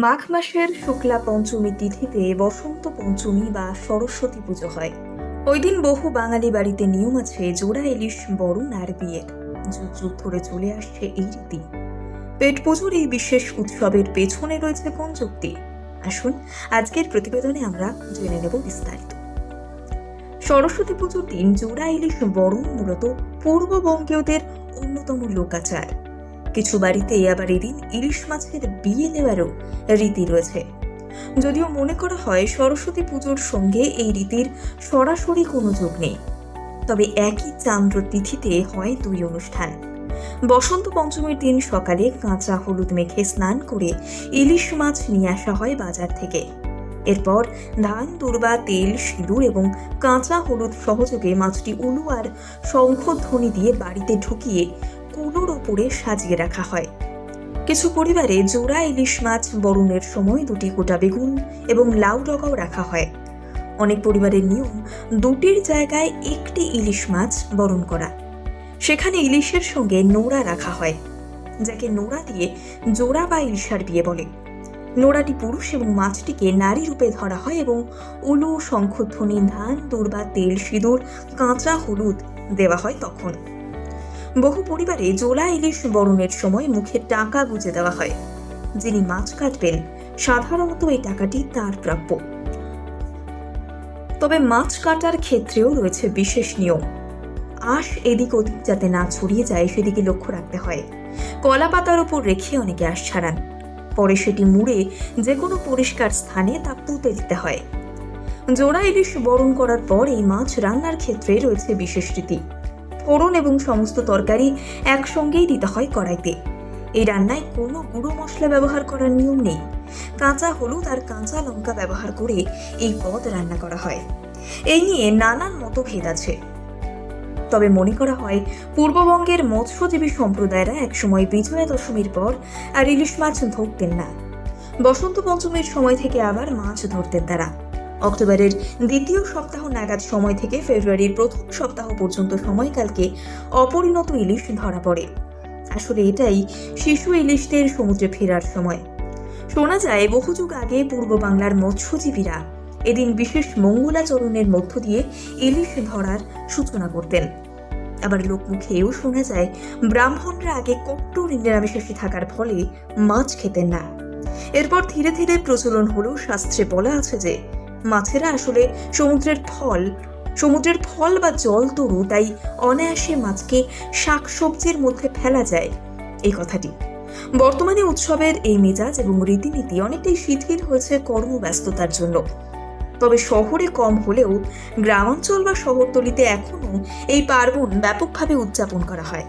মাঘ মাসের শুক্লা পঞ্চমী তিথিতে বসন্ত পঞ্চমী বা সরস্বতী পুজো হয়। ওই দিন বহু বাঙালি বাড়িতে নিয়ম আছে জোড়া ইলিশ বরণ আর বিয়ের। যুগ যুগ ধরে চলে আসছে এই রীতি। পেট পুজোর এই বিশেষ উৎসবের পেছনে রয়েছে কোন যুক্তি? আসুন আজকের প্রতিবেদনে আমরা জেনে নেব বিস্তারিত। সরস্বতী পুজোর দিন জোড়া ইলিশ বরণ মূলত পূর্ববঙ্গীয়দের অন্যতম লোকাচার। কিছু বাড়িতে আবার এদিন ইলিশ মাছের বিয়ে দেওয়ারও রীতি রয়েছে। যদিও মনে করা হয় সরস্বতী পুজোর সঙ্গে এই রীতির সরাসরি কোনো যোগ নেই, তবে একই চান্দ্র তিথিতে হয় দুই অনুষ্ঠান। বসন্ত পঞ্চমীর দিন সকালে কাঁচা হলুদ মেখে স্নান করে ইলিশ মাছ নিয়ে আসা হয় বাজার থেকে। এরপর ধান, দূর্বা, তেল, সিঁদুর এবং কাঁচা হলুদ সহযোগে মাছটি উলু আর শঙ্খধ্বনি দিয়ে বাড়িতে ঢুকিয়ে কুলোর ওপরে সাজিয়ে রাখা হয়। কিছু পরিবারে জোড়া ইলিশ মাছ বরণের সময় দুটি গোটা বেগুন এবং লাউ ডগাও রাখা হয়। অনেক পরিবারের নিয়ম দুটির জায়গায় একটি ইলিশ মাছ বরণ করা। সেখানে ইলিশের সঙ্গে নোড়া রাখা হয়, যাকে নোড়া দিয়ে জোড়া বা ইলিশার বিয়ে বলে। নোড়াটি পুরুষ এবং মাছটিকে নারী রূপে ধরা হয় এবং উলু, শঙ্খধ্বনি, ধান, দূর্বা, তেল, সিঁদুর, কাঁচা হলুদ দেওয়া হয়। তখন বহু পরিবারে জোড়া ইলিশ বরণের সময় মুখে টাকা গুঁজে দেওয়া হয়। যিনি মাছ কাটবেন সাধারণত এই টাকাটি তার প্রাপ্য। তবে মাছ কাটার ক্ষেত্রেও রয়েছে বিশেষ নিয়ম। আঁশ এদিক ওদিক যাতে না ছড়িয়ে যায় সেদিকে লক্ষ্য রাখতে হয়। কলা পাতার উপর রেখে অনেকে আঁশ ছাড়ান, পরে সেটি মুড়ে যে কোনো পরিষ্কার স্থানে তা পুঁতে দিতে হয়। জোড়া ইলিশ বরণ করার পর এই মাছ রান্নার ক্ষেত্রে রয়েছে বিশেষ রীতি। ফোড়ন এবং সমস্ত তরকারি একসঙ্গেই দিতে হয় কড়াইতে। এই রান্নায় কোনো গুঁড়ো মশলা ব্যবহার করার নিয়ম নেই। কাঁচা হলুদ আর কাঁচা লঙ্কা ব্যবহার করে এই পদ রান্না করা হয়। এই নিয়ে নানান মতভেদ আছে। তবে মনে করা হয় পূর্ববঙ্গের মৎস্যজীবী সম্প্রদায়রা একসময় বিজয়া দশমীর পর আর ইলিশ মাছ ধরতেন না। বসন্ত পঞ্চমীর সময় থেকে আবার মাছ ধরতেন তারা। অক্টোবরের দ্বিতীয় সপ্তাহ নাগাদ সময় থেকে ফেব্রুয়ারির প্রথম সপ্তাহ পর্যন্ত সময়কালকে অপরিণত ইলিশ ধরা পড়ে। আসলে এটাই শিশু ইলিশদের সমুদ্রে ফেরার সময়। শোনা যায় বহু যুগ আগে পূর্ব বাংলার মৎস্যজীবীরা এদিন বিশেষ মঙ্গলাচরণের মধ্য দিয়ে ইলিশ ধরার সূচনা করতেন। আবার লোকমুখেও শোনা যায় ব্রাহ্মণরা আগে কট্টর নিরামিষাশী থাকার ফলে মাছ খেতেন না। এরপর ধীরে ধীরে প্রচলন হলেও শাস্ত্রে বলা আছে যে মাছেরা আসলে সমুদ্রের ফল বা জল তরু, তাই অনায়াসে মাছকে শাকসবজির মধ্যে ফেলা যায় এই কথাটি। বর্তমানে উৎসবের এই মেজাজ এবং রীতিনীতি অনেকটাই শিথিল হয়েছে কর্মব্যস্ততার জন্য। তবে শহরে কম হলেও গ্রামাঞ্চল বা শহরতলিতে এখনো এই পার্বণ ব্যাপকভাবে উদযাপন করা হয়।